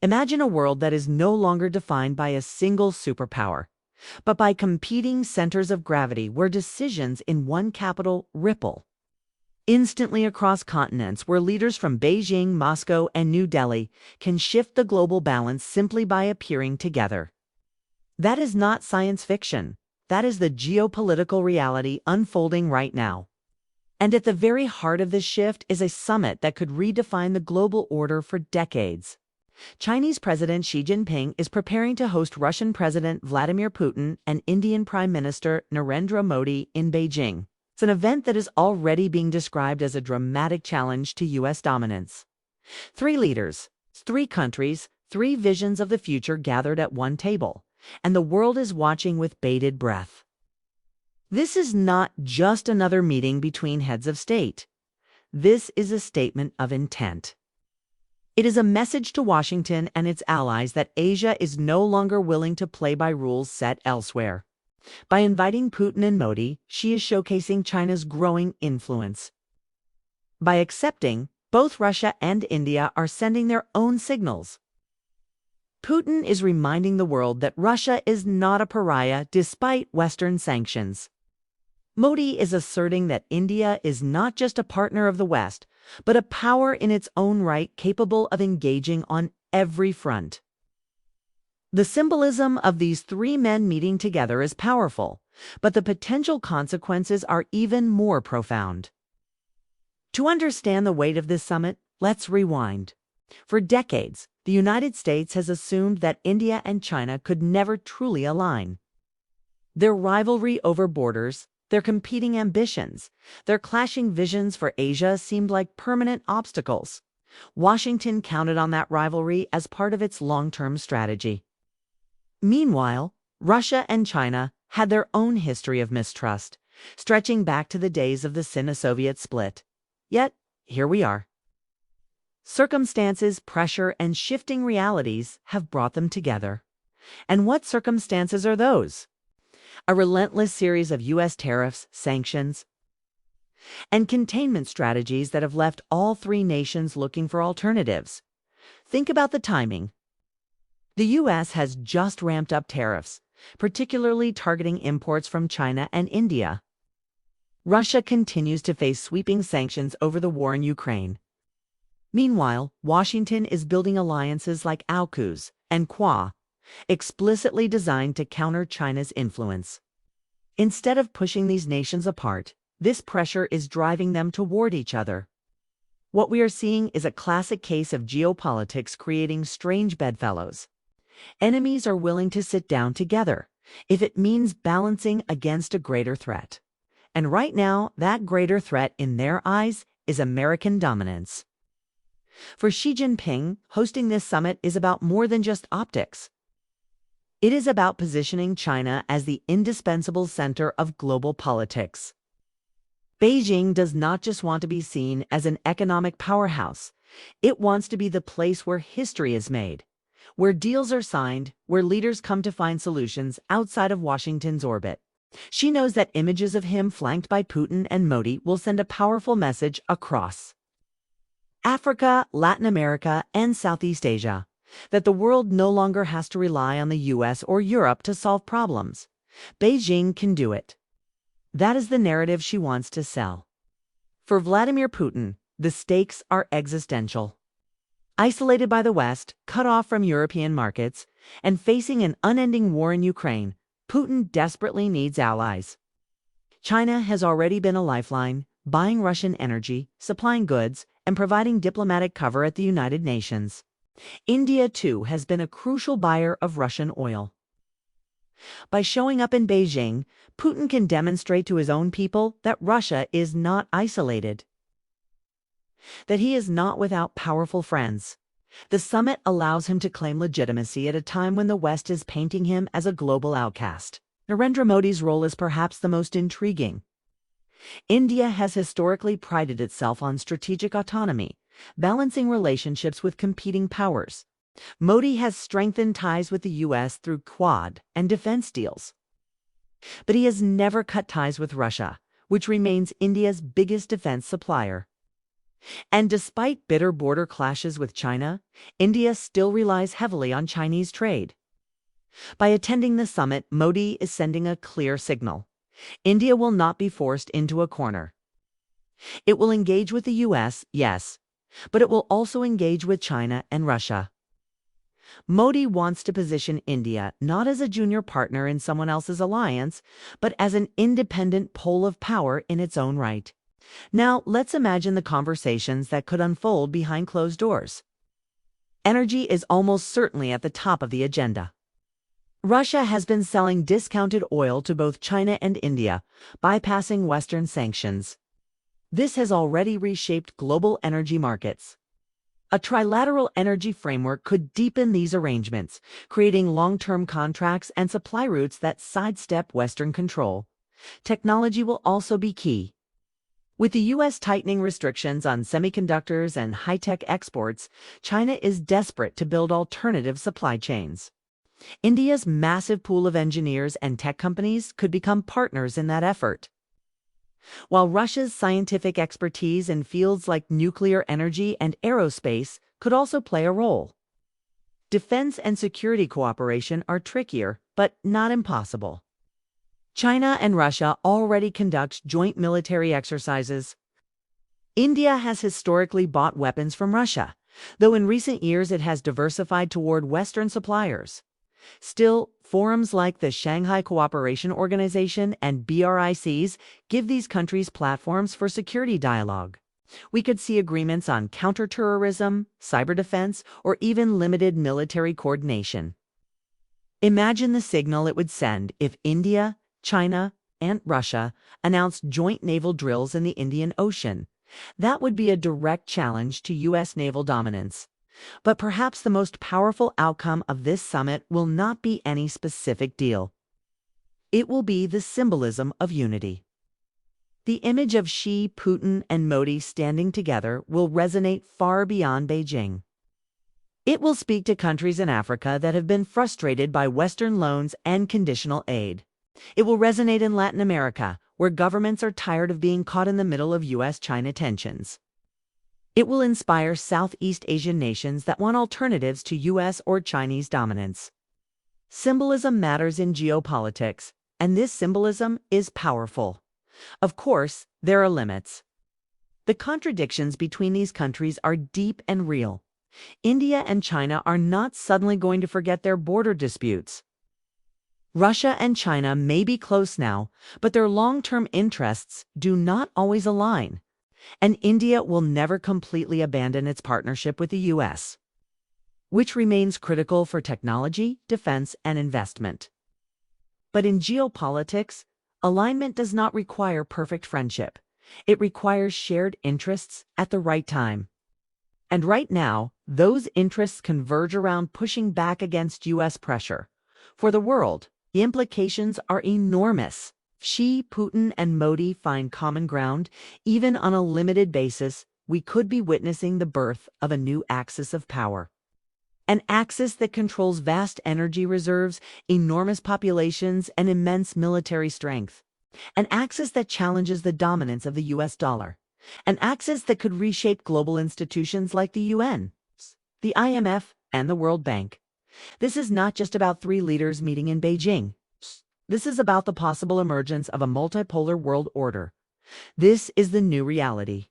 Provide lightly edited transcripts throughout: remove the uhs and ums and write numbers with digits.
Imagine a world that is no longer defined by a single superpower, but by competing centers of gravity where decisions in one capital ripple instantly across continents, where leaders from Beijing, Moscow, and New Delhi can shift the global balance simply by appearing together. That is not science fiction. That is the geopolitical reality unfolding right now. And at the very heart of this shift is a summit that could redefine the global order for decades. Chinese President Xi Jinping is preparing to host Russian President Vladimir Putin and Indian Prime Minister Narendra Modi in Beijing. It's an event that is already being described as a dramatic challenge to U.S. dominance. Three leaders, three countries, three visions of the future gathered at one table, and the world is watching with bated breath. This is not just another meeting between heads of state. This is a statement of intent. It is a message to Washington and its allies that Asia is no longer willing to play by rules set elsewhere. By inviting Putin and Modi, Xi is showcasing China's growing influence. By accepting, both Russia and India are sending their own signals. Putin is reminding the world that Russia is not a pariah despite Western sanctions. Modi is asserting that India is not just a partner of the West, but a power in its own right capable of engaging on every front. The symbolism of these three men meeting together is powerful, but the potential consequences are even more profound. To understand the weight of this summit, let's rewind. For decades, the United States has assumed that India and China could never truly align. Their rivalry over borders, their competing ambitions, their clashing visions for Asia seemed like permanent obstacles. Washington counted on that rivalry as part of its long-term strategy. Meanwhile, Russia and China had their own history of mistrust, stretching back to the days of the Sino-Soviet split. Yet, here we are. Circumstances, pressure, and shifting realities have brought them together. And what circumstances are those? A relentless series of U.S. tariffs, sanctions, and containment strategies that have left all three nations looking for alternatives. Think about the timing. The U.S. has just ramped up tariffs, particularly targeting imports from China and India. Russia continues to face sweeping sanctions over the war in Ukraine. Meanwhile, Washington is building alliances like AUKUS and QUAD, explicitly designed to counter China's influence. Instead of pushing these nations apart, this pressure is driving them toward each other. What we are seeing is a classic case of geopolitics creating strange bedfellows. Enemies are willing to sit down together if it means balancing against a greater threat. And right now, that greater threat in their eyes is American dominance. For Xi Jinping, hosting this summit is about more than just optics. It is about positioning China as the indispensable center of global politics. Beijing does not just want to be seen as an economic powerhouse. It wants to be the place where history is made, where deals are signed, where leaders come to find solutions outside of Washington's orbit. She knows that images of him flanked by Putin and Modi will send a powerful message across Africa, Latin America, and Southeast Asia, that the world no longer has to rely on the US or Europe to solve problems. Beijing can do it. That is the narrative she wants to sell. For Vladimir Putin, the stakes are existential. Isolated by the West, cut off from European markets, and facing an unending war in Ukraine, Putin desperately needs allies. China has already been a lifeline, buying Russian energy, supplying goods, and providing diplomatic cover at the United Nations. India, too, has been a crucial buyer of Russian oil. By showing up in Beijing, Putin can demonstrate to his own people that Russia is not isolated, that he is not without powerful friends. The summit allows him to claim legitimacy at a time when the West is painting him as a global outcast. Narendra Modi's role is perhaps the most intriguing. India has historically prided itself on strategic autonomy, balancing relationships with competing powers. Modi has strengthened ties with the U.S. through QUAD and defense deals. But he has never cut ties with Russia, which remains India's biggest defense supplier. And despite bitter border clashes with China, India still relies heavily on Chinese trade. By attending the summit, Modi is sending a clear signal. India will not be forced into a corner. It will engage with the US, yes, but it will also engage with China and Russia. Modi wants to position India not as a junior partner in someone else's alliance, but as an independent pole of power in its own right. Now, let's imagine the conversations that could unfold behind closed doors. Energy is almost certainly at the top of the agenda. Russia has been selling discounted oil to both China and India, bypassing Western sanctions. This has already reshaped global energy markets. A trilateral energy framework could deepen these arrangements, creating long-term contracts and supply routes that sidestep Western control. Technology will also be key. With the U.S. tightening restrictions on semiconductors and high-tech exports, China is desperate to build alternative supply chains. India's massive pool of engineers and tech companies could become partners in that effort. While Russia's scientific expertise in fields like nuclear energy and aerospace could also play a role. Defense and security cooperation are trickier, but not impossible. China and Russia already conduct joint military exercises. India has historically bought weapons from Russia, though in recent years it has diversified toward Western suppliers. Still, forums like the Shanghai Cooperation Organization and BRICS give these countries platforms for security dialogue. We could see agreements on counterterrorism, cyber defense, or even limited military coordination. Imagine the signal it would send if India, China, and Russia announced joint naval drills in the Indian Ocean. That would be a direct challenge to U.S. naval dominance. But perhaps the most powerful outcome of this summit will not be any specific deal. It will be the symbolism of unity. The image of Xi, Putin, and Modi standing together will resonate far beyond Beijing. It will speak to countries in Africa that have been frustrated by Western loans and conditional aid. It will resonate in Latin America, where governments are tired of being caught in the middle of U.S.-China tensions. It will inspire Southeast Asian nations that want alternatives to U.S. or Chinese dominance. Symbolism matters in geopolitics, and this symbolism is powerful. Of course, there are limits. The contradictions between these countries are deep and real. India and China are not suddenly going to forget their border disputes. Russia and China may be close now, but their long-term interests do not always align. And India will never completely abandon its partnership with the U.S., which remains critical for technology, defense, and investment. But in geopolitics, alignment does not require perfect friendship. It requires shared interests at the right time. And right now, those interests converge around pushing back against U.S. pressure. For the world, the implications are enormous. Xi, Putin, and Modi find common ground, even on a limited basis, we could be witnessing the birth of a new axis of power. An axis that controls vast energy reserves, enormous populations, and immense military strength. An axis that challenges the dominance of the US dollar. An axis that could reshape global institutions like the UN, the IMF, and the World Bank. This is not just about three leaders meeting in Beijing. This is about the possible emergence of a multipolar world order. This is the new reality.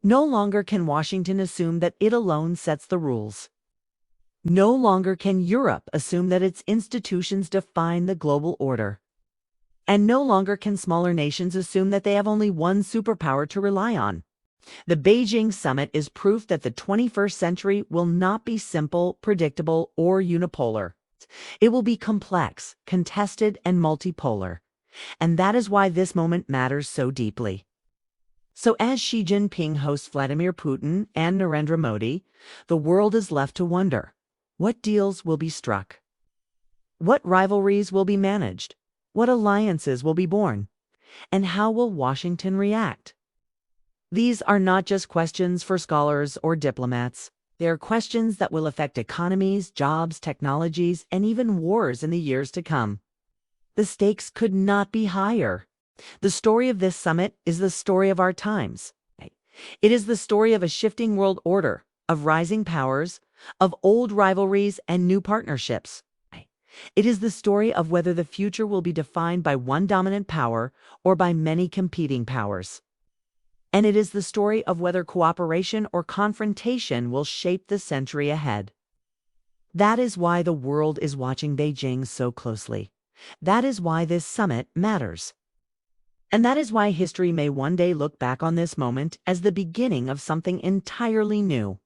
No longer can Washington assume that it alone sets the rules. No longer can Europe assume that its institutions define the global order. And no longer can smaller nations assume that they have only one superpower to rely on. The Beijing summit is proof that the 21st century will not be simple, predictable, or unipolar. It will be complex, contested, and multipolar. And that is why this moment matters so deeply. So as Xi Jinping hosts Vladimir Putin and Narendra Modi, the world is left to wonder, what deals will be struck? What rivalries will be managed? What alliances will be born? And how will Washington react? These are not just questions for scholars or diplomats. They are questions that will affect economies, jobs, technologies, and even wars in the years to come. The stakes could not be higher. The story of this summit is the story of our times. It is the story of a shifting world order, of rising powers, of old rivalries and new partnerships. It is the story of whether the future will be defined by one dominant power or by many competing powers. And it is the story of whether cooperation or confrontation will shape the century ahead. That is why the world is watching Beijing so closely. That is why this summit matters. And that is why history may one day look back on this moment as the beginning of something entirely new.